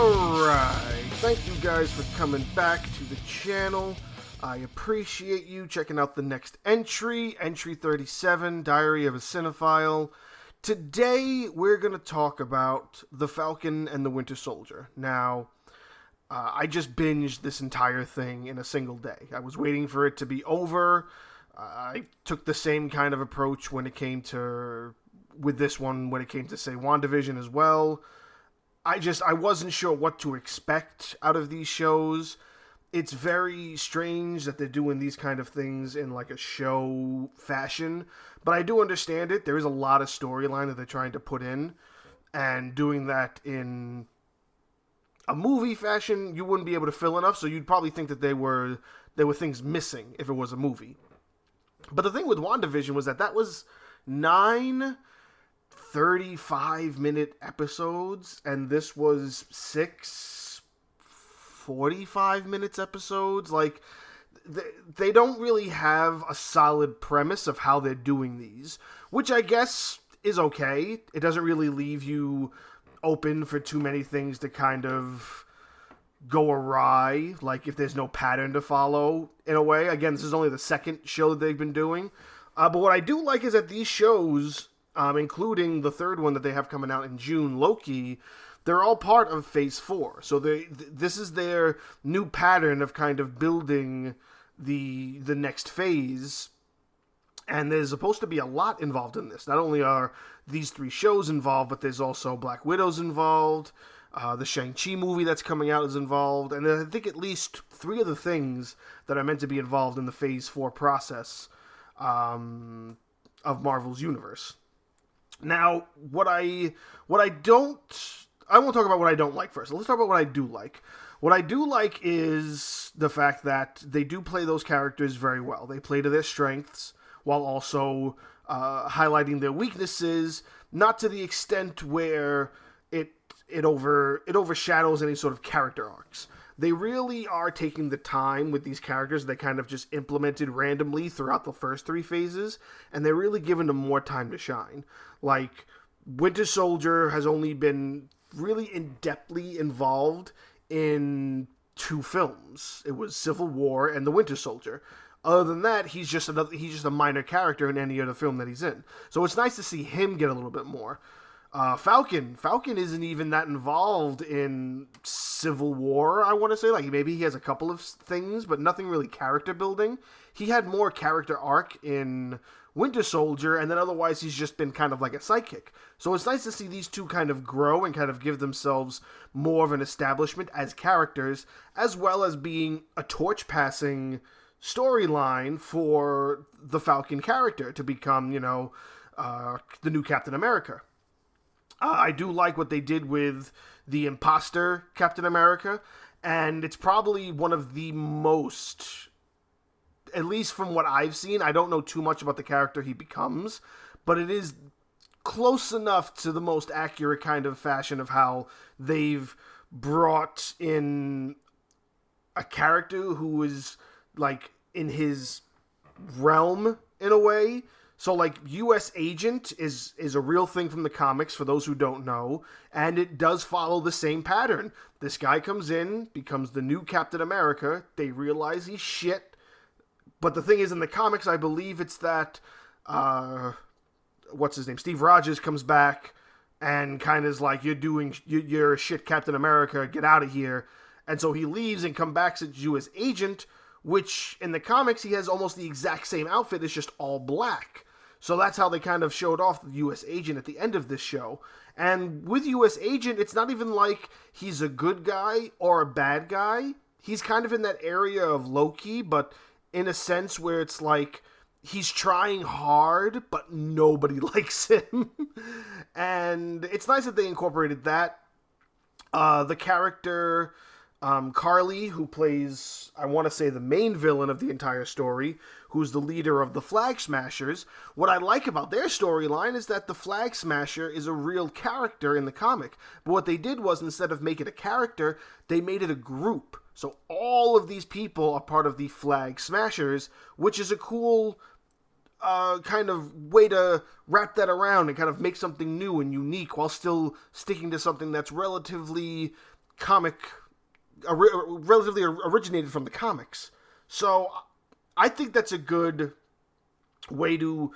Alright, thank you guys for coming back to the channel. I appreciate you checking out the next entry, Entry 37, Diary of a Cinephile. Today, we're going to talk about The Falcon and the Winter Soldier. Now, I just binged this entire thing in a single day. I was waiting for it to be over. I took the same kind of approach when it came to, with this one, when it came to, say, WandaVision as well. I wasn't sure what to expect out of these shows. It's very strange that they're doing these kind of things in like a show fashion, but I do understand it. There is a lot of storyline that they're trying to put in, and doing that in a movie fashion, you wouldn't be able to fill enough, so you'd probably think that there were things missing if it was a movie. But the thing with WandaVision was that was 9 35-minute episodes, and this was 6 45-minute episodes. Like, they don't really have a solid premise of how they're doing these, which I guess is okay. It doesn't really leave you open for too many things to kind of go awry, like if there's no pattern to follow, in a way. Again, this is only the second show that they've been doing. But what I do like is that these shows, including the third one that they have coming out in June, Loki, they're all part of Phase 4. So this is their new pattern of kind of building the next phase. And there's supposed to be a lot involved in this. Not only are these 3 shows involved, but there's also Black Widow's involved. The Shang-Chi movie that's coming out is involved. And I think at least 3 of the things that are meant to be involved in the Phase 4 process of Marvel's universe. Now, I won't talk about what I don't like first. Let's talk about what I do like. What I do like is the fact that they do play those characters very well. They play to their strengths while also highlighting their weaknesses, not to the extent where it overshadows any sort of character arcs. They really are taking the time with these characters they kind of just implemented randomly throughout the first 3 phases, and they're really giving them more time to shine. Like, Winter Soldier has only been really in-depthly involved in 2 films. It was Civil War and The Winter Soldier. Other than that, he's just a minor character in any other film that he's in. So it's nice to see him get a little bit more. Falcon isn't even that involved in Civil War, I want to say. Like, maybe he has a couple of things, but nothing really character building. He had more character arc in Winter Soldier, and then otherwise he's just been kind of like a sidekick. So it's nice to see these 2 kind of grow and kind of give themselves more of an establishment as characters, as well as being a torch-passing storyline for the Falcon character to become, the new Captain America. I do like what they did with the imposter Captain America, and it's probably one of the most, at least from what I've seen, I don't know too much about the character he becomes, but it is close enough to the most accurate kind of fashion of how they've brought in a character who is, like, in his realm, in a way. So, like, U.S. Agent is a real thing from the comics, for those who don't know, and it does follow the same pattern. This guy comes in, becomes the new Captain America, they realize he's shit, but the thing is, in the comics, I believe it's that, what's his name, Steve Rogers comes back, and kind of is like, you're a shit Captain America, get out of here, and so he leaves and comes back as U.S. Agent, which, in the comics, he has almost the exact same outfit, it's just all black. So that's how they kind of showed off the U.S. Agent at the end of this show. And with U.S. Agent, it's not even like he's a good guy or a bad guy. He's kind of in that area of Loki, but in a sense where it's like he's trying hard, but nobody likes him. And it's nice that they incorporated that. The character Carly, who plays, I want to say, the main villain of the entire story, who's the leader of the Flag Smashers. What I like about their storyline is that the Flag Smasher is a real character in the comic. But what they did was, instead of making it a character, they made it a group. So all of these people are part of the Flag Smashers, which is a cool kind of way to wrap that around and kind of make something new and unique while still sticking to something that's relatively comic, relatively originated from the comics. So I think that's a good way to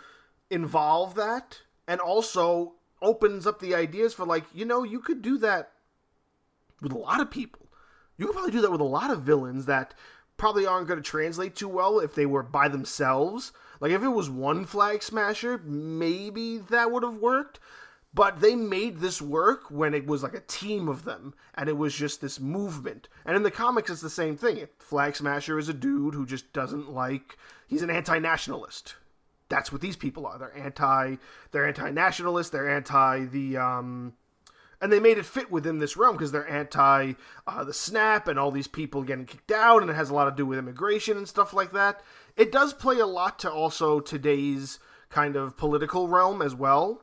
involve that, and also opens up the ideas for, like, you could do that with a lot of people. You could probably do that with a lot of villains that probably aren't going to translate too well if they were by themselves. Like, if it was one Flag Smasher, maybe that would have worked. But they made this work when it was like a team of them, and it was just this movement. And in the comics, it's the same thing. Flag Smasher is a dude who just doesn't like... He's an anti-nationalist. That's what these people are. They're anti-nationalist, they're anti the... And they made it fit within this realm because they're anti the snap and all these people getting kicked out, and it has a lot to do with immigration and stuff like that. It does play a lot to also today's kind of political realm as well.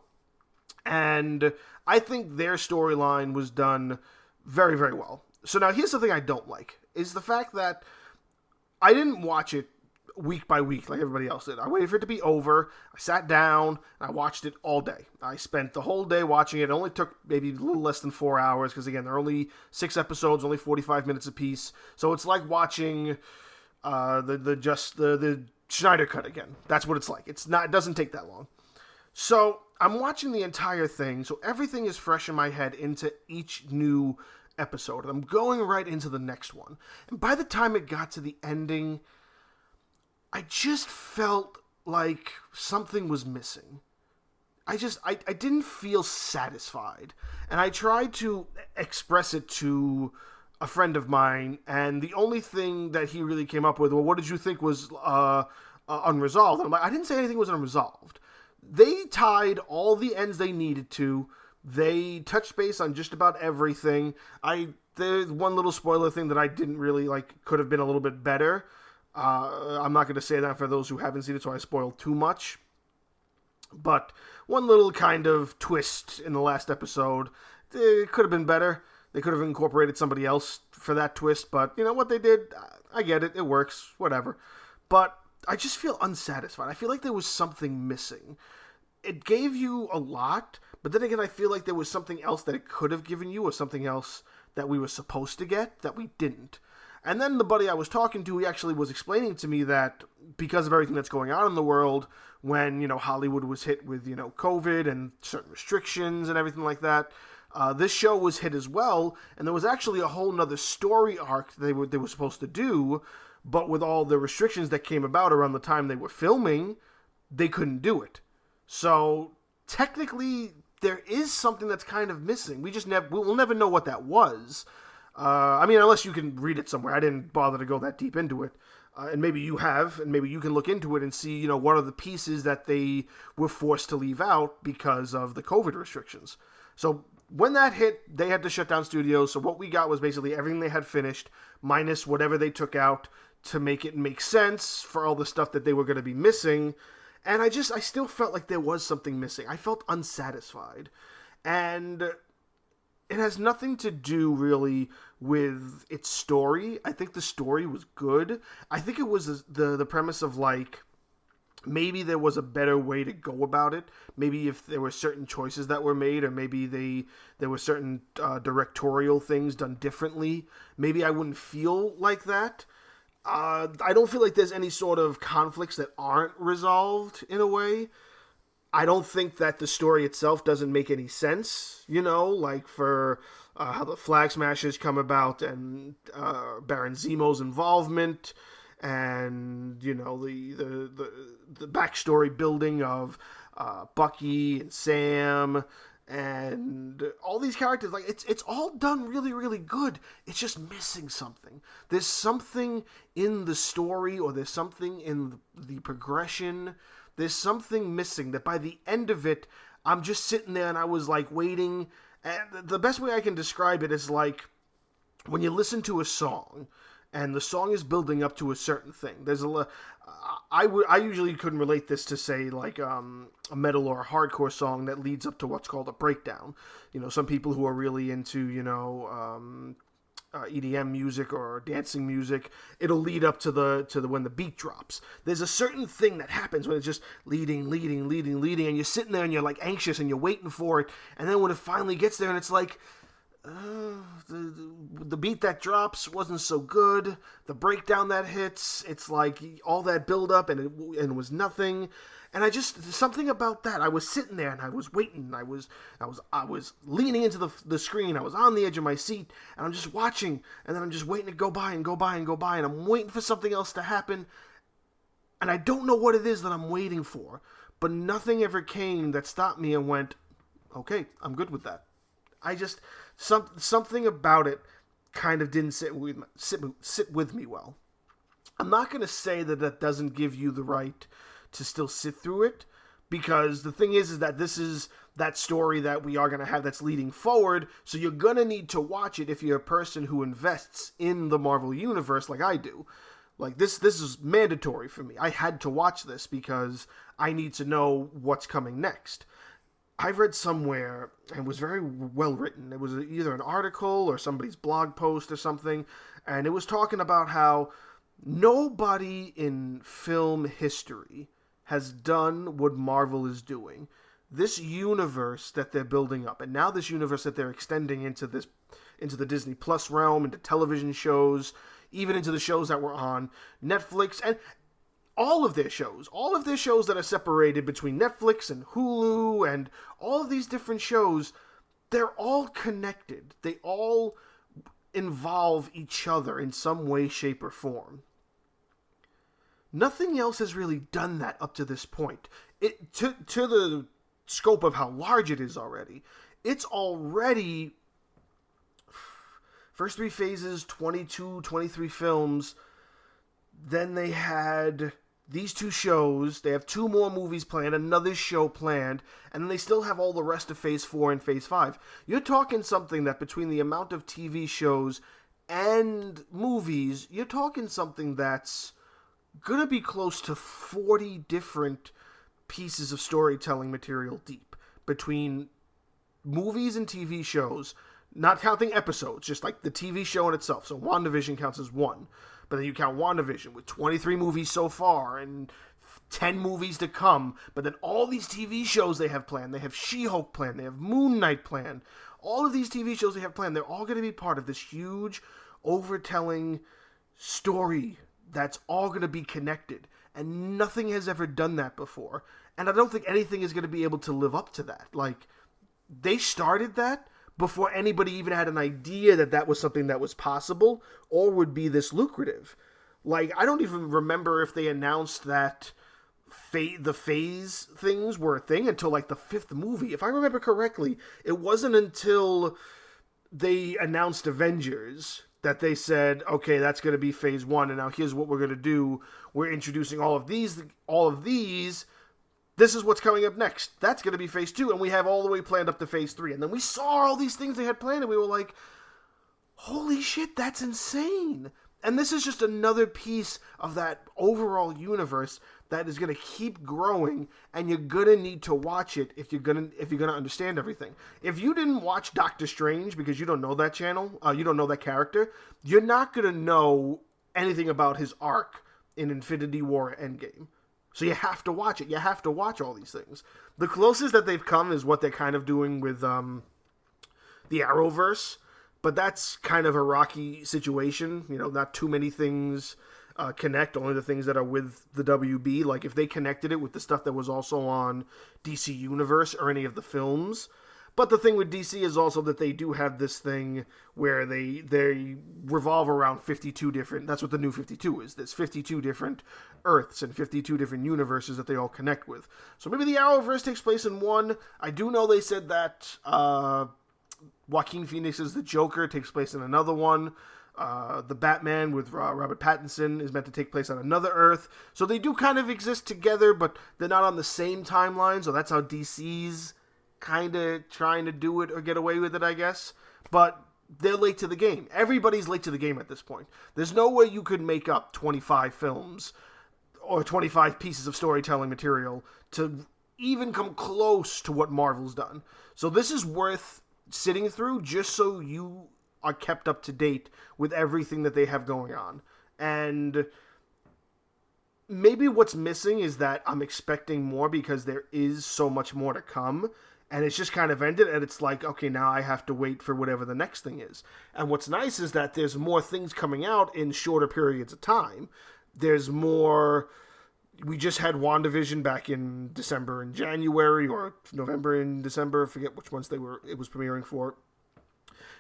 And I think their storyline was done very, very well. So now here's something I don't like, is the fact that I didn't watch it week by week like everybody else did. I waited for it to be over. I sat down and I watched it all day. I spent the whole day watching it. It only took maybe a little less than 4 hours because, again, there are only 6 episodes, only 45 minutes apiece. So it's like watching the Schneider cut again. That's what it's like. It doesn't take that long. So I'm watching the entire thing, so everything is fresh in my head into each new episode. And I'm going right into the next one. And by the time it got to the ending, I just felt like something was missing. I didn't feel satisfied. And I tried to express it to a friend of mine, and the only thing that he really came up with, well, what did you think was unresolved? And I'm like, I didn't say anything was unresolved. They tied all the ends they needed to. They touched base on just about everything. There's one little spoiler thing that I didn't really like, could have been a little bit better. I'm not going to say that for those who haven't seen it, so I spoiled too much. But one little kind of twist in the last episode, it could have been better. They could have incorporated somebody else for that twist, but you know what they did? I get it. It works. Whatever. But I just feel unsatisfied. I feel like there was something missing. It gave you a lot, but then again, I feel like there was something else that it could have given you, or something else that we were supposed to get that we didn't. And then the buddy I was talking to, he actually was explaining to me that because of everything that's going on in the world, when, Hollywood was hit with, COVID and certain restrictions and everything like that, this show was hit as well, and there was actually a whole nother story arc they were supposed to do, but with all the restrictions that came about around the time they were filming, they couldn't do it. So, technically, there is something that's kind of missing. We'll never know what that was. Unless you can read it somewhere. I didn't bother to go that deep into it. And maybe you have, and maybe you can look into it and see, what are the pieces that they were forced to leave out because of the COVID restrictions. So, when that hit, they had to shut down studios. So what we got was basically everything they had finished, minus whatever they took out to make it make sense for all the stuff that they were going to be missing. And I still felt like there was something missing. I felt unsatisfied. And it has nothing to do really with its story. I think the story was good. I think it was the premise of, like, maybe there was a better way to go about it. Maybe if there were certain choices that were made, or maybe there were certain directorial things done differently, maybe I wouldn't feel like that. I don't feel like there's any sort of conflicts that aren't resolved in a way. I don't think that the story itself doesn't make any sense, like for how the Flag Smashers come about, and Baron Zemo's involvement, and the backstory building of Bucky and Sam and all these characters. Like, it's all done really, really good. It's just missing something. There's something in the story, or there's something in the progression. There's something missing that by the end of it, I'm just sitting there and I was like waiting. And the best way I can describe it is like when you listen to a song and the song is building up to a certain thing. I usually couldn't relate this to, say, like a metal or a hardcore song that leads up to what's called a breakdown. Some people who are really into, EDM music or dancing music, it'll lead up to the when the beat drops. There's a certain thing that happens when it's just leading, and you're sitting there and you're like anxious and you're waiting for it, and then when it finally gets there and it's like, the beat that drops wasn't so good. The breakdown that hits, it's like all that build up and it was nothing. And I just something about that. I was sitting there and I was waiting. I was leaning into the screen. I was on the edge of my seat and I'm just watching. And then I'm just waiting to go by and go by and go by. And I'm waiting for something else to happen. And I don't know what it is that I'm waiting for. But nothing ever came that stopped me and went, okay, I'm good with that. I just something about it kind of didn't sit with me well. I'm not going to say that doesn't give you the right to still sit through it, because the thing is that this is that story that we are going to have that's leading forward, so you're going to need to watch it if you're a person who invests in the Marvel Universe like I do. Like, this is mandatory for me. I had to watch this because I need to know what's coming next. I've read somewhere, and it was very well written, it was either an article or somebody's blog post or something, and it was talking about how nobody in film history has done what Marvel is doing. This universe that they're building up, and now this universe that they're extending into the Disney Plus realm, into television shows, even into the shows that were on Netflix, and all of their shows that are separated between Netflix and Hulu and all of these different shows, they're all connected. They all involve each other in some way, shape, or form. Nothing else has really done that up to this point. To the scope of how large it is already. It's already first 3 phases, 22, 23 films. Then they had these 2 shows. They have 2 more movies planned, another show planned, and then they still have all the rest of Phase 4 and Phase 5. You're talking something that between the amount of TV shows and movies, you're talking something that's gonna be close to 40 different pieces of storytelling material deep between movies and TV shows, not counting episodes, just like the TV show in itself. So WandaVision counts as one, but then you count WandaVision with 23 movies so far and 10 movies to come, but then all these TV shows they have planned. They have She-Hulk planned, they have Moon Knight planned. All of these TV shows they have planned, they're all going to be part of this huge, overtelling story that's all going to be connected. And nothing has ever done that before. And I don't think anything is going to be able to live up to that. Like, they started that before anybody even had an idea that that was something that was possible or would be this lucrative. Like, I don't even remember if they announced that the phase things were a thing until, like, the 5th movie. If I remember correctly, it wasn't until they announced Avengers that they said, okay, that's going to be Phase 1, and now here's what we're going to do. We're introducing all of these. This is what's coming up next. That's going to be Phase 2, and we have all the way planned up to Phase 3. And then we saw all these things they had planned, and we were like, holy shit, that's insane. And this is just another piece of that overall universe that is going to keep growing, and you're going to need to watch it if you're going to understand everything. If you didn't watch Doctor Strange because you don't know that channel, you don't know that character, you're not going to know anything about his arc in Infinity War Endgame. So you have to watch it. You have to watch all these things. The closest that they've come is what they're kind of doing with the Arrowverse, but that's kind of a rocky situation. You know, not too many things connect, only the things that are with the WB. Like, if they connected it with the stuff that was also on DC Universe or any of the films. But the thing with DC is also that they do have this thing where they revolve around 52 different... That's what the New 52 is. There's 52 different Earths and 52 different universes that they all connect with. So maybe the Arrowverse takes place in one. I do know they said that Joaquin Phoenix's The Joker takes place in another one. The Batman with Robert Pattinson is meant to take place on another Earth. So they do kind of exist together, but they're not on the same timeline. So that's how DC's kind of trying to do it or get away with it, I guess. But they're late to the game. Everybody's late to the game at this point. There's no way you could make up 25 films or 25 pieces of storytelling material to even come close to what Marvel's done. So this is worth sitting through just so you are kept up to date with everything that they have going on. And maybe what's missing is that I'm expecting more because there is so much more to come. and it's just kind of ended, and it's like, okay, now I have to wait for whatever the next thing is. And what's nice is that there's more things coming out in shorter periods of time. There's more. We just had WandaVision back in December and January, or November and December. I forget which ones it was premiering for.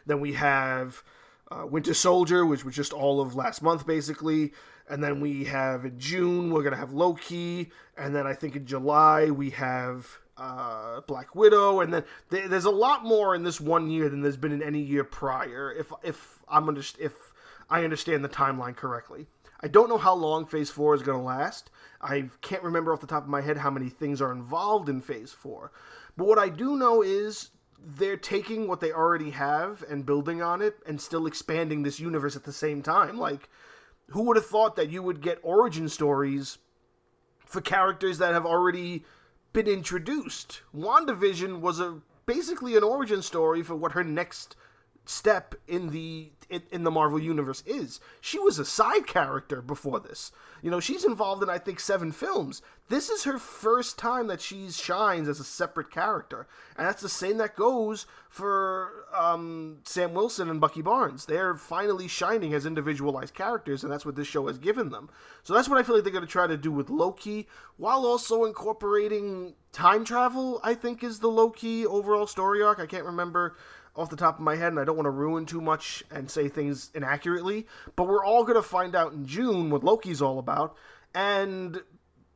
Then we have Winter Soldier, which was just all of last month, basically. And then we have in June, we're going to have Loki. And then I think in July, we have Black Widow. And then there's a lot more in this one year than there's been in any year prior, if I understand the timeline correctly. I don't know how long Phase 4 is going to last. I can't remember off the top of my head how many things are involved in Phase 4. But what I do know is they're taking what they already have and building on it and still expanding this universe at the same time. Like, who would have thought that you would get origin stories for characters that have already been introduced? WandaVision was basically an origin story for what her next step in the Marvel Universe is. She was a side character before this. You know, she's involved in, I think, 7 films. This is her first time that she shines as a separate character. And that's the same that goes for Sam Wilson and Bucky Barnes. They're finally shining as individualized characters, and that's what this show has given them. So that's what I feel like they're going to try to do with Loki, while also incorporating time travel, I think, is the Loki overall story arc. I can't remember off the top of my head, and I don't want to ruin too much and say things inaccurately, but we're all going to find out in June what Loki's all about, and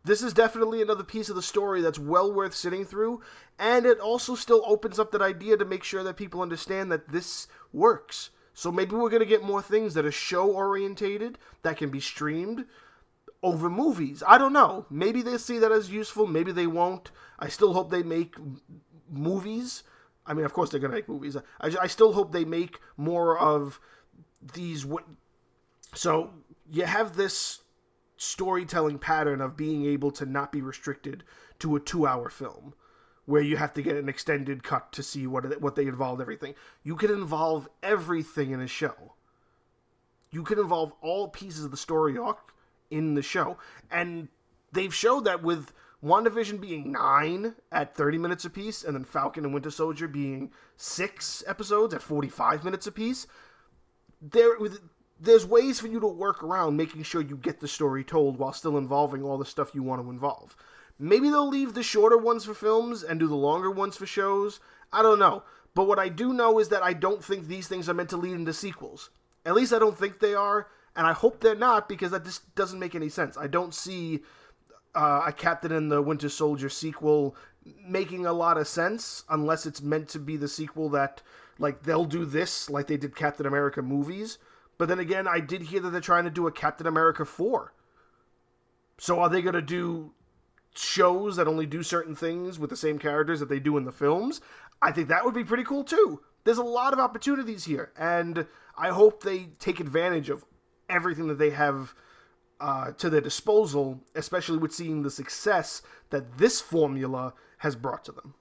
this is definitely another piece of the story that's well worth sitting through, and it also still opens up that idea to make sure that people understand that this works. So maybe we're going to get more things that are show-orientated, that can be streamed over movies. I don't know. Maybe they see that as useful, maybe they won't. I still hope they make movies. I mean, of course they're going to make movies. I still hope they make more of these. So you have this storytelling pattern of being able to not be restricted to a 2-hour film, where you have to get an extended cut to see what they involved everything. You can involve everything in a show. You can involve all pieces of the story arc in the show. And they've showed that with WandaVision being 9 at 30 minutes apiece, and then Falcon and Winter Soldier being 6 episodes at 45 minutes apiece, there's ways for you to work around making sure you get the story told while still involving all the stuff you want to involve. Maybe they'll leave the shorter ones for films and do the longer ones for shows. I don't know. But what I do know is that I don't think these things are meant to lead into sequels. At least I don't think they are, and I hope they're not, because that just doesn't make any sense. I don't see a Captain and the Winter Soldier sequel making a lot of sense, unless it's meant to be the sequel that, like, they'll do this like they did Captain America movies. But then again, I did hear that they're trying to do a Captain America 4. So are they going to do shows that only do certain things with the same characters that they do in the films? I think that would be pretty cool too. There's a lot of opportunities here, and I hope they take advantage of everything that they have to their disposal, especially with seeing the success that this formula has brought to them.